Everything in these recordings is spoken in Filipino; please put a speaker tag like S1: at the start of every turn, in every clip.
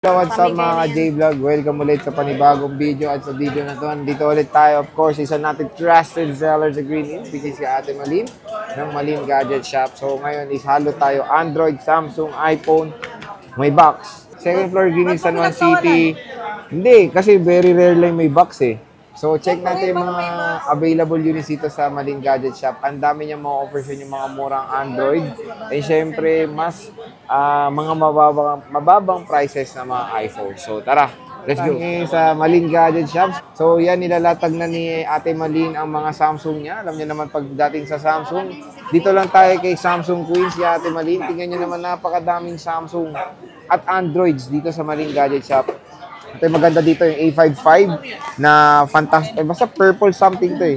S1: What's up mga J-Vlog? Welcome ulit sa panibagong video at sa video na to, dito ulit tayo of course isa natin trusted seller sa Green Hills which is si Ate Malin ng Malin Gadget Shop. So ngayon is halo tayo Android, Samsung, iPhone, may box. Second floor Green Hills, San Juan City. Hindi, kasi very rare lang may box eh. So check natin yung mga available units dito sa Malin Gadget Shop. Ang dami niya mga offers yung mga murang Android. And syempre, mas mga mababang prices na mga iPhone. So tara, let's go. Sa Malin Gadget Shop. So yan, nilalatag na ni Ate Malin ang mga Samsung niya. Alam niyo naman pagdating sa Samsung, dito lang tayo kay Samsung Queen, si Ate Malin. Tingnan niyo naman napakadaming Samsung at Androids dito sa Malin Gadget Shop. Ito yung maganda dito, yung A55 na fantastic. Basta purple something to eh.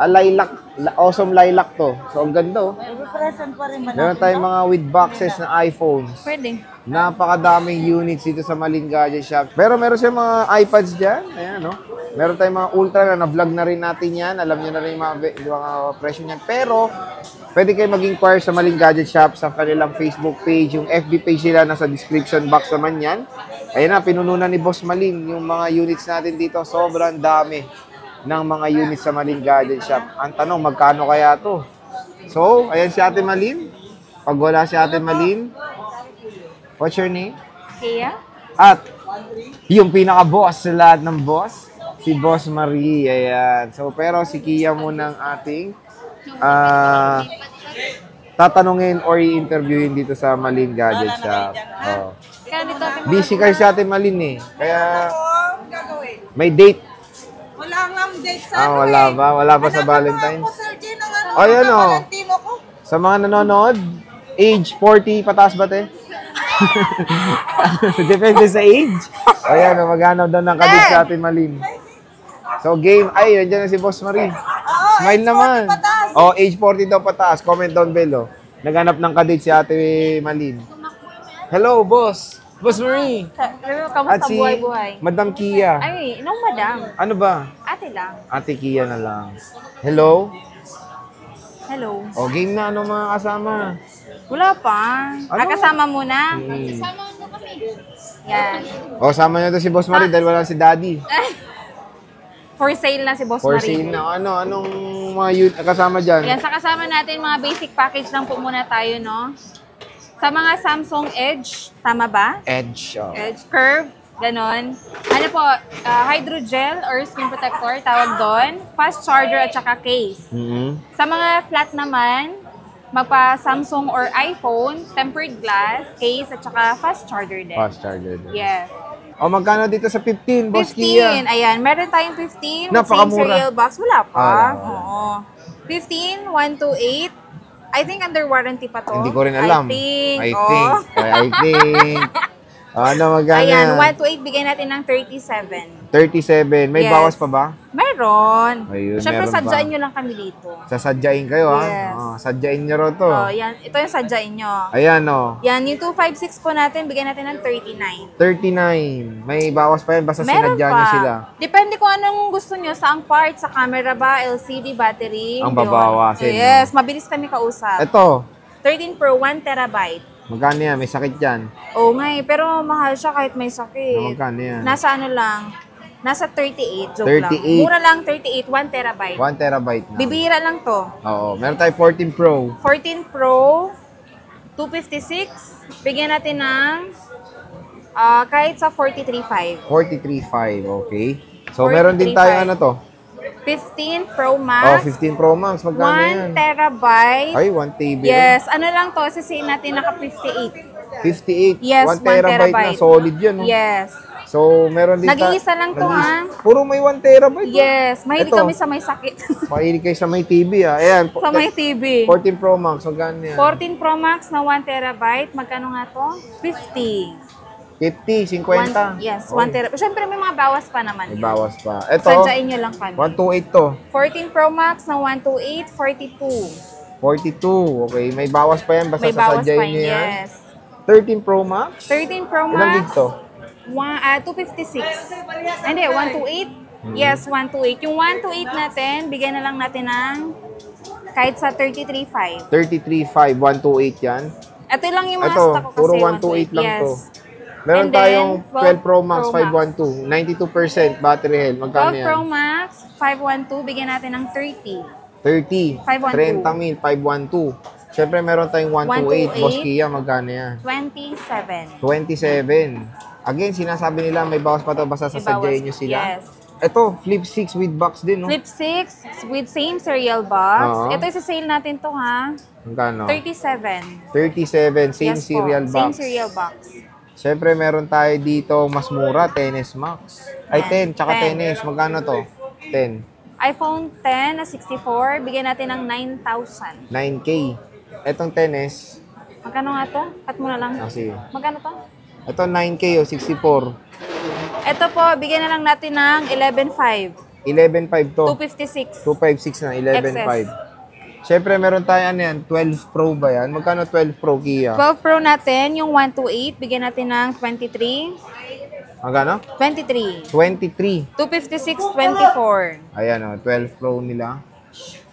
S1: Lilac, awesome lilac to. So, ang ganda oh. Meron tayong mga with boxes na iPhones.
S2: Pwede.
S1: Napakadaming units dito sa Malin Gadget Shop. Pero meron siya mga iPads dyan. Ayan no. Meron tayong mga ultra na vlog na rin natin yan. Alam niyo na rin yung mga presyo niyan. Pero, pwede kayo mag-inquire sa Malin Gadget Shop sa kanilang Facebook page. Yung FB page nila nasa description box naman yan. Ayun na, pinununan ni Boss Malin yung mga units natin dito. Sobrang dami ng mga units sa Malin Gadget Shop. Ang tanong, magkano kaya to? So, ayan si Ate Malin. Pag wala si Ate Malin, what's your name?
S2: Kia?
S1: At yung pinaka-boss sa lahat ng boss, si Boss Marie. Ayan. So, pero si Kia muna ang ating tatanungin or i-interviewin dito sa Malin Gadget Shop. Oh. Busy kayo sa Ate Malin eh. Kaya may date.
S3: Wala nga date sa
S1: wala ba? Wala pa sa Valentine's? Ayan o. Sa mga nanonood, age 40 pataas ba te? Depende sa age. Ayan o, maghanap daw ng kadit sa Ate Malin. So game, ay, nandiyan na si Boss Marie. Smile naman. Oh, age 40 daw pataas. Comment down below. Naghanap ng kadit si Ate Malin. Hello, boss. Boss Marie.
S2: Hello, kamusta buhay-buhay?
S1: Madam Kia.
S2: Ay, nung madam.
S1: Ano ba?
S2: Ate lang.
S1: Ate Kia na lang. Hello?
S2: Hello.
S1: O, game na. Ano mga kasama?
S2: Wala pa.
S1: Ano?
S2: Kasama muna.
S3: Kasama mo kami.
S2: Yan.
S1: O, sama niyo to si Boss Marie dahil wala si Daddy.
S2: For sale na si Boss
S1: For
S2: Marie.
S1: sale na. Anong mga kasama dyan?
S2: Yan, sa kasama natin, mga basic package lang po muna tayo, no? Sa mga Samsung Edge, tama ba?
S1: Edge. Oh.
S2: Edge, curve, ganon. Ano po, hydrogel or screen protector, tawag doon. Fast charger at saka case. Sa mga flat naman, magpa Samsung or iPhone, tempered glass, case, at saka fast charger din.
S1: Fast charger din.
S2: Yes.
S1: O, magkano dito sa 15, Boss Kia?
S2: 15, ayan. Meron tayong 15 with same
S1: Napakamura.
S2: cereal box. Wala pa.
S1: Wala.
S2: Oo. 15, 128. I think under warranty pa to.
S1: Hindi ko rin alam.
S2: I think.
S1: I think. Ano magkano?
S2: Ayan, 128 bigay natin ng 37.
S1: 37. May
S2: Yes.
S1: bawas pa ba?
S2: Meron.
S1: Ayun,
S2: Siyempre,
S1: meron
S2: sadyain
S1: pa.
S2: nyo lang kami dito.
S1: Sasadyain kayo,
S2: Yes.
S1: ha? Sadyain nyo rin to.
S2: Oh, yan. Ito yung sadyain nyo.
S1: Ayan, o.
S2: Yan, yung 256 po natin, bigay natin ng 39.
S1: 39. May bawas pa yan, basta
S2: Meron
S1: sinadya
S2: pa.
S1: nyo sila.
S2: Depende kung anong gusto nyo. Saang part, sa camera ba, LCD, battery.
S1: Ang
S2: yun.
S1: babawasin,
S2: Yes, mabilis kami kausap.
S1: Ito,
S2: 13 Pro, 1 terabyte.
S1: magkano yan? May sakit yan.
S2: Oo nga eh, pero mahal siya kahit may sakit.
S1: Magkano yan?
S2: Nasa ano lang, nasa 38, joke
S1: 38.
S2: lang. Mura lang, 38, 1 terabyte.
S1: 1 terabyte na.
S2: Bibihira lang to.
S1: Oo. Meron tayo 14 Pro.
S2: 14 Pro, 256, bigyan natin ng kahit sa 43.5.
S1: 43.5, okay. So, meron din
S2: 43.5.
S1: tayo ano to?
S2: 15 Pro
S1: Oh,
S2: Max,
S1: 15 Pro Max. Magkano yan?
S2: 1 terabyte.
S1: Ay, 1 TB.
S2: Yes, ano lang to, sisihin natin naka 58.
S1: 58.
S2: Yes,
S1: 1 terabyte na. Solid yun, no?
S2: Yes.
S1: So, meron din
S2: Nag-iisa lang to, ha?
S1: Puro may 1 terabyte.
S2: Yes, mahilig
S1: Ito.
S2: kami sa may sakit.
S1: Mahilig kayo sa may TV, ah. Ayan.
S2: sa may TV.
S1: 14 Pro Max. Magkano yan?
S2: 14 Pro Max na 1 terabyte. Magkano nga to? 50.
S1: 50, 50.
S2: Yes, 1 terabyte. Siyempre may mga bawas pa naman.
S1: May bawas pa. Ito,
S2: Sadyain nyo lang kami.
S1: 128 to.
S2: 14 Pro Max na 128, 42.
S1: 42. Okay, may bawas pa yan. Basta
S2: May bawas pa
S1: sasadyain
S2: yun,
S1: nyo yan.
S2: yes.
S1: 13 Pro Max?
S2: 13 Pro
S1: Ilang gig
S2: Max,
S1: to?
S2: 256. Hindi, 128. Yes, 128. Yung 128 natin, bigyan na lang natin ng kahit sa 33.5.
S1: 33.5, 128 yan.
S2: Ito lang yung mga
S1: Ito,
S2: stock ko kasi.
S1: puro 128 lang
S2: yes.
S1: to. Meron
S2: And then,
S1: tayong 12 Pro Max
S2: Pro Max.
S1: 512, 92% battery health. Magkano
S2: 12
S1: yan?
S2: Pro Max 512, bigyan natin ng 30.
S1: 30.
S2: 512.
S1: 30,000, 512. Siyempre, meron tayong 128.
S2: 128.
S1: Boss Kia, magkano yan?
S2: 27.
S1: 27. Again, sinasabi nila may bawas pa to basta sasadyain nyo sila.
S2: Yes.
S1: Ito, Flip 6 with box din, no?
S2: Flip 6 with same serial box.
S1: Oo.
S2: Ito isa-sale natin to ha.
S1: Magkano?
S2: 37.
S1: 37, same
S2: Yes po,
S1: serial box.
S2: Same serial box.
S1: Siyempre, meron tayo dito mas mura, 10s Max. Ay, 10, tsaka
S2: 10.
S1: 10s. Magkano to? 10.
S2: iPhone 10 na 64, bigyan natin ng 9,000.
S1: 9K. Etong 10s,
S2: Magkano nga to? Cut mo na lang.
S1: kasi,
S2: Magkano to?
S1: ito 9K o 64.
S2: Ito po, bigyan na lang natin ng 11,500.
S1: 11.5 to.
S2: 256.
S1: 256 na, 11.5. Siyempre, meron tayo ano yan, 12 Pro ba yan? Magkano 12 Pro Kia?
S2: 12 Pro natin, yung 128, bigyan natin ng 23.
S1: Magkano?
S2: 23.
S1: 23.
S2: 256, 24.
S1: Ayan o, 12 Pro nila.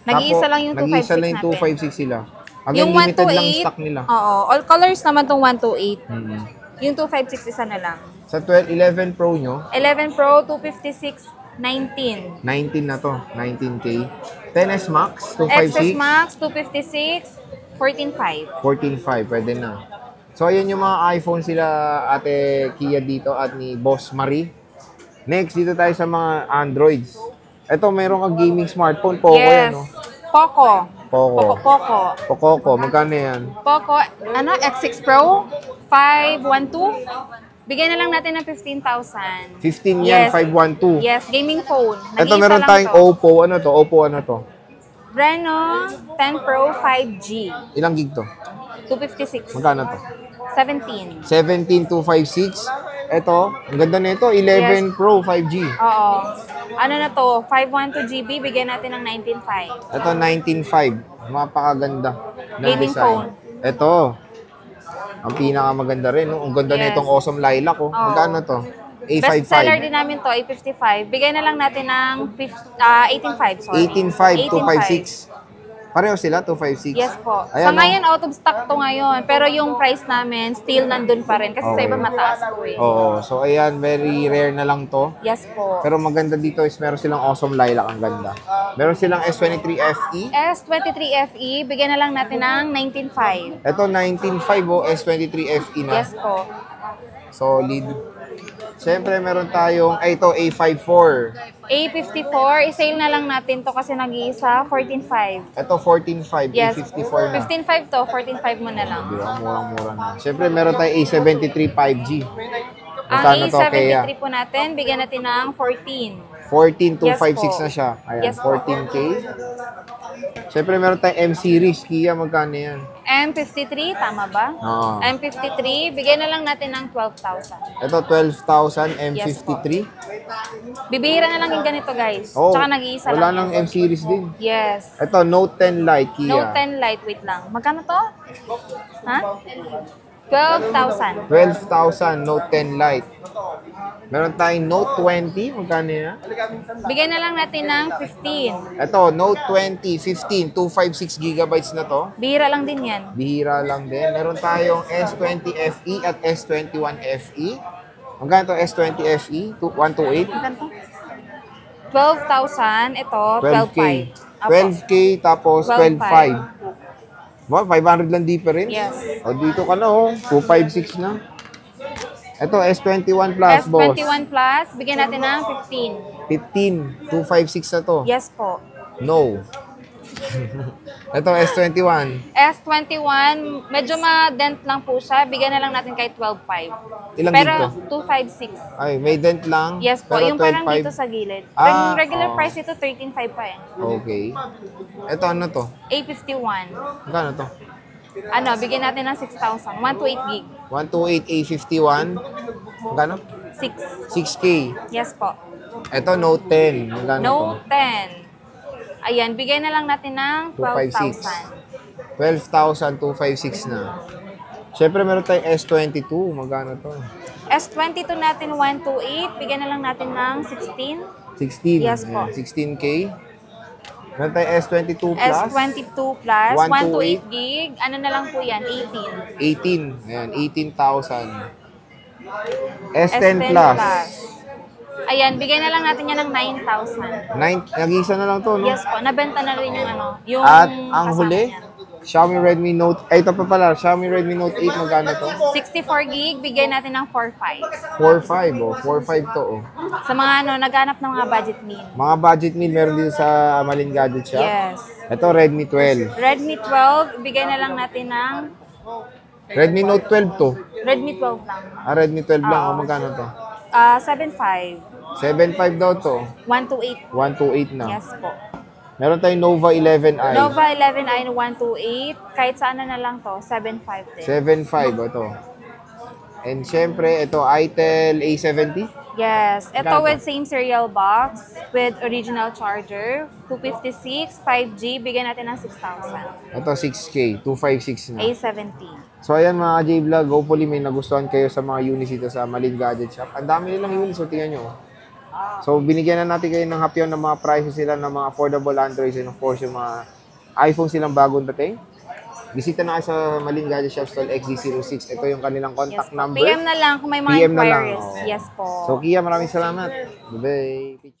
S2: Nag-iisa lang yung 256
S1: nag-iisa lang yung
S2: natin.
S1: 256 sila. Again,
S2: Yung
S1: limited lang
S2: 128,
S1: stock nila.
S2: oo. All colors naman tong 128.
S1: Mhm.
S2: Yung 256 isa na lang.
S1: Sa 11 Pro nyo,
S2: 11 Pro, 256, 19.
S1: 19 na to. 19K. 10s Max,
S2: XS
S1: 256.
S2: Max, 256, 14.5.
S1: 14.5, pwede na. So, ayan yung mga iPhone sila Ate Kia dito at ni Boss Marie. Next, dito tayo sa mga Androids. Ito, meron kang gaming smartphone. Poco yan,
S2: Yes.
S1: no?
S2: Poco.
S1: Poco.
S2: Poco.
S1: Poco. Magkano yan?
S2: Poco, ano, X6 Pro, 512. Bigyan na lang natin ng 15,000.
S1: 15 yan,
S2: Yes.
S1: 512.
S2: Yes, gaming phone.
S1: Ito,
S2: Nag-iisa
S1: meron
S2: lang
S1: tayong
S2: to.
S1: Oppo. Ano to? Oppo ano to?
S2: Reno 10 Pro 5G.
S1: Ilang gig to?
S2: 256.
S1: Magkano to?
S2: 17.
S1: 17,256. Ito, ang ganda nito, 11
S2: Yes.
S1: Pro 5G.
S2: Oo. Ano na to? 512 GB, bigyan natin ng 19.5.
S1: Ito, 19.5. Mapakaganda ng
S2: Gaming
S1: design.
S2: phone.
S1: Ito, ang pinakamaganda rin. No? Ang ganda
S2: Yes.
S1: nitong Awesome Lilac. Oh.
S2: Oo.
S1: Magkano to?
S2: Best seller
S1: A55.
S2: din namin to, A55. Bigyan na lang natin ng 18.5, sorry.
S1: 18.5, 256. Pareho sila, 256.
S2: Yes po.
S1: Ayan,
S2: Sa
S1: no?
S2: ngayon, out of stock to ngayon. Pero yung price namin, still nandun pa rin. Kasi sa
S1: Okay.
S2: iba mataas po eh.
S1: Oo. So, ayan, very rare na lang to.
S2: Yes po.
S1: Pero maganda dito is meron silang Awesome Lilac. Ang ganda. Meron silang S23 FE.
S2: S23 FE, bigyan na lang natin ng 19.5.
S1: Ito, 19.5 o S23 FE na.
S2: Yes po.
S1: Solid. Siyempre, meron tayong, ito, A54.
S2: A54, isale na lang natin to kasi nag-iisa, 14.5.
S1: Ito, 14.5.
S2: Yes.
S1: A54 na.
S2: 15.5 to, 14.5 mo na lang.
S1: Di ba? Murang-mura na. Siyempre, meron tayong A73 5G.
S2: Ang
S1: Magkano to, Kea?
S2: A73 po natin, bigyan natin ng 14.
S1: 14,256
S2: Yes po.
S1: na siya. Ayan,
S2: Yes po.
S1: 14K. Siyempre, meron tayong M-Series. Kia, magkano yan?
S2: M53, tama ba?
S1: Oo.
S2: M53, bigyan na lang natin ng 12,000.
S1: Ito, 12,000 M53.
S2: Bibihira na lang yung ganito, guys.
S1: Oh,
S2: Tsaka nag-iisa
S1: wala
S2: lang.
S1: nang M-Series din.
S2: Yes.
S1: Ito, Note 10 Lite, Kia.
S2: Note 10 Lite, wait lang. Magkano to? Ha? 12,000.
S1: 12,000 Note 10 Lite. Meron tayong Note 20. Magkano yan?
S2: Bigyan na lang natin ng 15.
S1: Ito, Note 20, 15, 256 gigabytes na to.
S2: Bihira lang din yan.
S1: Bihira lang din. Meron tayong S20 FE at S21 FE. Magkano to S20 FE? 128?
S2: Magkano to? 12,000. Ito,
S1: 12K.
S2: 12,500. Apo.
S1: 12K tapos 12.5. Wow, 500 lang difference.
S2: Yes.
S1: O, dito ka na, oh. 256 na. Ito, S21 Plus, boss.
S2: S21 Plus, bigyan natin ng 15.
S1: 15. 256 na to.
S2: Yes po.
S1: No. Ito, S21.
S2: S21, medyo ma-dent lang po siya. Bigyan na lang natin kahit 12.5.
S1: Ilang
S2: Pero
S1: gig to?
S2: 256.
S1: Ay, may dent lang.
S2: Yes po,
S1: pero
S2: yung parang
S1: 12.5.
S2: dito sa gilid.
S1: Ah,
S2: Yung regular
S1: oo.
S2: price ito, 13.5 pa eh.
S1: Okay. Ito, ano to?
S2: A51.
S1: Magkano to?
S2: Ano, bigyan natin ng 6,000. 128 gig.
S1: 128 A51. Magkano?
S2: 6.
S1: 6K.
S2: Yes po.
S1: Ito, Note 10. Magkano to?
S2: Note 10. Ayan, bigay na lang natin ng
S1: 256.
S2: 12,000.
S1: 12,256 na. Siyempre, meron tayong S22. Magkano to?
S2: S22 natin 128. Bigyan na lang natin ng 16.
S1: 16.
S2: Yes po.
S1: Ayan, 16K. Meron tayong S22 Plus.
S2: S22 Plus,
S1: 128
S2: 128 gig. Ano na lang po yan? 18.
S1: 18. Ayan, 18,000. S10 Plus.
S2: Ayan, bigay na lang natin yan ng 9,000.
S1: Nag-isa na lang to, no?
S2: Yes po, nabenta na rin yung ano, yung
S1: At ang
S2: kasama
S1: huli,
S2: niyan.
S1: Xiaomi Redmi Note, ito pa pala, Xiaomi Redmi Note 8, magkano to?
S2: 64 gig, bigay natin ng 4,500.
S1: 4.5, oh. 4.5 to, oh.
S2: Sa mga ano, naghanap ng mga budget meal.
S1: Mga budget meal meron dito sa Malin Gadget Shop.
S2: Yes.
S1: Ito, Redmi 12.
S2: Redmi 12, bigay na lang natin ng
S1: Redmi Note 12 to.
S2: Redmi 12 lang.
S1: Redmi 12 lang, oh. Magkano to?
S2: 7,500.
S1: 7.5 daw to.
S2: 128.
S1: 128 na.
S2: Yes po.
S1: Meron tayong Nova 11i.
S2: Nova 11i na 128. Kahit saan na lang to, 7,500 din.
S1: 7.5 ito. And syempre, ito Itel A70.
S2: Yes. Ito
S1: Magkano?
S2: with same serial box, with original charger, 256, 5G, bigyan natin ng 6,000.
S1: Ito 6K, 256 na.
S2: A70.
S1: So ayan mga J-Vlog, hopefully may nagustuhan kayo sa mga units dito sa Malin Gadget Shop. Ang dami nilang units, so tingnan nyo. So binigyan na natin kayo ng hapyaw ng mga prices sila ng mga affordable Androids and of course yung mga iPhone silang bagong dating. Bisita na kayo sa Malin Gadget Shop Stall XZ06. Ito yung kanilang contact
S2: Yes po.
S1: number.
S2: PM na lang kung may mga
S1: PM na lang,
S2: inquiries.
S1: oo.
S2: Yes po.
S1: So Kia, maraming salamat. Bye-bye.